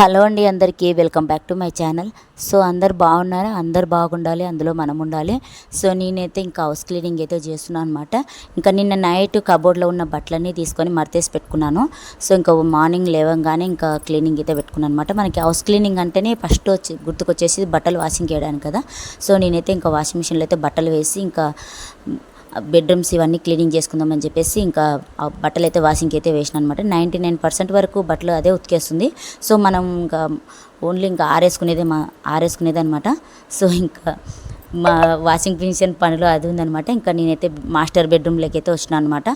Hello అండి, అందరికీ welcome back to my channel. So అందరు బాగున్నారు, అందరు బాగుండాలి, అందులో మనం ఉండాలి. సో నేనైతే ఇంకా హౌస్ క్లీనింగ్ అయితే చేస్తున్నాను అనమాట. ఇంకా నిన్న నైట్ కబోర్డ్లో ఉన్న బట్టలన్నీ తీసుకొని మడతేసి పెట్టుకున్నాను. సో ఇంకా మార్నింగ్ లేవగానే ఇంకా క్లీనింగ్ అయితే పెట్టుకున్నాను అనమాట. మనకి హౌస్ క్లీనింగ్ అంటేనే ఫస్ట్ గుర్తుకొచ్చేసి బట్టలు వాషింగ్ చేయడానికి కదా. సో నేనైతే ఇంకా వాషింగ్ మిషన్లో అయితే బట్టలు వేసి ఇంకా బెడ్రూమ్స్ ఇవన్నీ క్లీనింగ్ చేసుకుందామని చెప్పేసి ఇంకా బట్టలు అయితే వాషింగ్కి అయితే వేసిన అనమాట. 99% వరకు బట్టలు అదే ఉతికేస్తుంది. సో మనం ఇంకా ఓన్లీ ఇంకా ఆరేసుకునేది అనమాట. సో ఇంకా మా వాషింగ్ మిషన్ పనిలో అది ఉందనమాట. ఇంకా నేనైతే మాస్టర్ బెడ్రూమ్లోకి అయితే వచ్చినా అనమాట.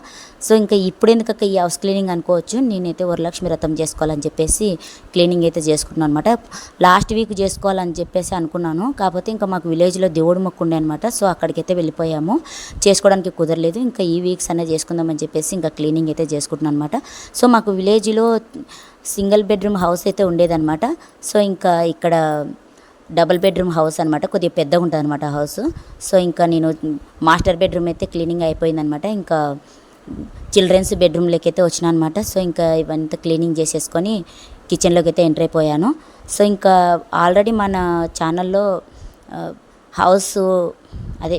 సో ఇంకా ఇప్పుడు ఎందుకక్క ఈ హౌస్ క్లీనింగ్ అనుకోవచ్చు. నేనైతే వరలక్ష్మి వ్రతం చేసుకోవాలని చెప్పేసి క్లీనింగ్ అయితే చేసుకుంటున్నాను అనమాట. లాస్ట్ వీక్ చేసుకోవాలని చెప్పేసి అనుకున్నాను. కాకపోతే ఇంకా మాకు విలేజ్లో దేవుడు మొక్కు ఉండే అనమాట. సో అక్కడికైతే వెళ్ళిపోయాము, చేసుకోవడానికి కుదరలేదు. ఇంకా ఈ వీక్స్ అనేది చేసుకుందామని చెప్పేసి ఇంకా క్లీనింగ్ అయితే చేసుకుంటున్నాను అనమాట. సో మాకు విలేజ్లో సింగిల్ బెడ్రూమ్ హౌస్ అయితే ఉండేదన్నమాట. సో ఇంకా ఇక్కడ డబుల్ బెడ్రూమ్ హౌస్ అనమాట, కొద్దిగా పెద్దగా ఉంటుంది అనమాట హౌస్. సో ఇంకా నేను మాస్టర్ బెడ్రూమ్ అయితే క్లీనింగ్ అయిపోయిందనమాట. ఇంకా చిల్డ్రన్స్ బెడ్రూమ్లోకి అయితే వచ్చినా అనమాట. సో ఇంకా ఇవంతా క్లీనింగ్ చేసేసుకొని కిచెన్లోకి అయితే ఎంటర్ అయిపోయాను. సో ఇంకా ఆల్రెడీ మన ఛానల్లో హౌస్ అదే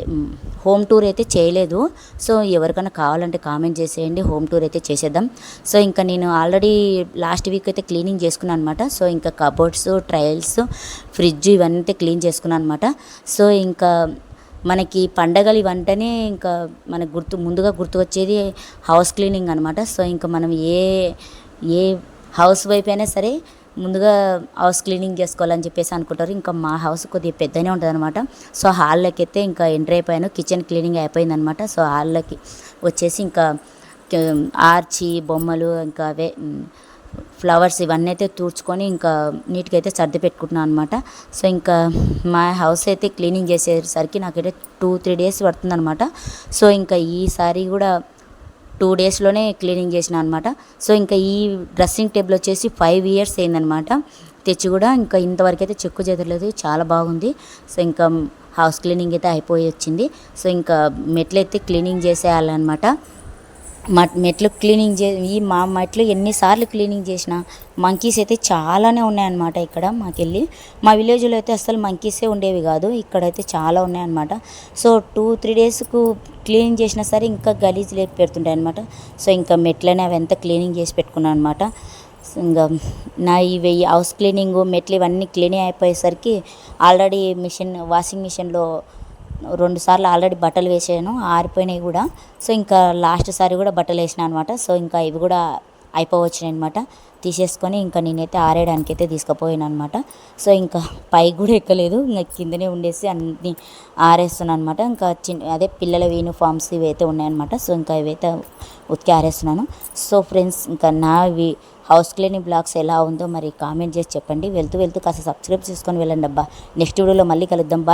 హోమ్ టూర్ అయితే చేయలేదు. సో ఎవరికైనా కావాలంటే కామెంట్ చేసేయండి, హోమ్ టూర్ అయితే చేసేద్దాం. సో ఇంకా నేను ఆల్రెడీ లాస్ట్ వీక్ అయితే క్లీనింగ్ చేసుకున్నాను అనమాట. సో ఇంకా కబోర్డ్స్, ట్రయల్స్, ఫ్రిడ్జ్ ఇవన్నీ అయితే క్లీన్ చేసుకున్నాను అనమాట. సో ఇంకా మనకి పండగలు ఇవంటనే ఇంకా మనకు ముందుగా గుర్తుకొచ్చేది హౌస్ క్లీనింగ్ అనమాట. సో ఇంకా మనం ఏ హౌస్ వైఫ్ అయినా సరే ముందుగా హౌస్ క్లీనింగ్ చేసుకోవాలని చెప్పేసి అనుకుంటారు. ఇంకా మా హౌస్ కొద్దిగా పెద్దనే ఉంటుంది అనమాట. సో హాల్లోకి అయితే ఇంకా ఎంటర్ అయిపోయాను, కిచెన్ క్లీనింగ్ అయిపోయిందనమాట. సో హాల్లోకి వచ్చేసి ఇంకా ఆర్చి బొమ్మలు ఇంకా అవే ఫ్లవర్స్ ఇవన్నీ అయితే తూర్చుకొని ఇంకా నీట్గా అయితే సర్ది పెట్టుకుంటున్నాను అనమాట. సో ఇంకా మా హౌస్ అయితే క్లీనింగ్ చేసేసరికి నాకైతే 2-3 డేస్ పడుతుందనమాట. సో ఇంకా ఈసారి కూడా 2 డేస్లోనే క్లీనింగ్ చేసిన అనమాట. సో ఇంకా ఈ డ్రెస్సింగ్ టేబుల్ వచ్చేసి 5 ఇయర్స్ అయిందనమాట తెచ్చి కూడా. ఇంకా ఇంతవరకు అయితే చెక్కు చెదరలేదు, చాలా బాగుంది. సో ఇంకా హౌస్ క్లీనింగ్ అయితే అయిపోయి వచ్చింది. సో ఇంకా మెట్లు అయితే క్లీనింగ్ చేసేయాలన్నమాట. మెట్లు క్లీనింగ్ మా మెట్లు ఎన్నిసార్లు క్లీనింగ్ చేసినా మంకీస్ అయితే చాలానే ఉన్నాయన్నమాట. ఇక్కడ మాకెళ్ళి మా విలేజ్లో అయితే అసలు మంకీసే ఉండేవి కాదు, ఇక్కడైతే చాలా ఉన్నాయన్నమాట. సో 2-3 డేస్కు క్లీనింగ్ చేసినా సరే ఇంకా గలీజ్ లేపి పెడుతుంటాయి అనమాట. సో ఇంకా మెట్లని అవి ఎంత క్లీనింగ్ చేసి పెట్టుకున్నాను అనమాట. ఇంకా నా ఇవి హౌస్ క్లీనింగ్ మెట్లు ఇవన్నీ క్లీనింగ్ అయిపోయేసరికి ఆల్రెడీ వాషింగ్ మిషన్లో 2 సార్లు ఆల్రెడీ బట్టలు వేసాను, ఆరిపోయినాయి కూడా. సో ఇంకా లాస్ట్ సారి కూడా బట్టలు వేసినా అనమాట. సో ఇంకా ఇవి కూడా అయిపోవచ్చినాయి అనమాట. తీసేసుకొని ఇంకా నేనైతే ఆరేయడానికి అయితే తీసుకుపోయాను అనమాట. సో ఇంకా పైకి కూడా ఎక్కలేదు, ఇంకా కిందనే ఉండేసి అన్ని ఆరేస్తున్నాను అనమాట. ఇంకా అదే పిల్లల యూనిఫామ్స్ ఇవైతే ఉన్నాయన్నమాట. సో ఇంకా ఇవైతే ఉతికి ఆరేస్తున్నాను. సో ఫ్రెండ్స్, ఇంకా నావి హౌస్ క్లీనింగ్ బ్లాగ్స్ ఎలా ఉందో మరి కామెంట్ చేసి చెప్పండి. వెళ్తూ కాస్త సబ్స్క్రైబ్ చేసుకొని వెళ్ళండి అబ్బా. నెక్స్ట్ వీడియోలో మళ్ళీ కలుద్దాం. బాయ్.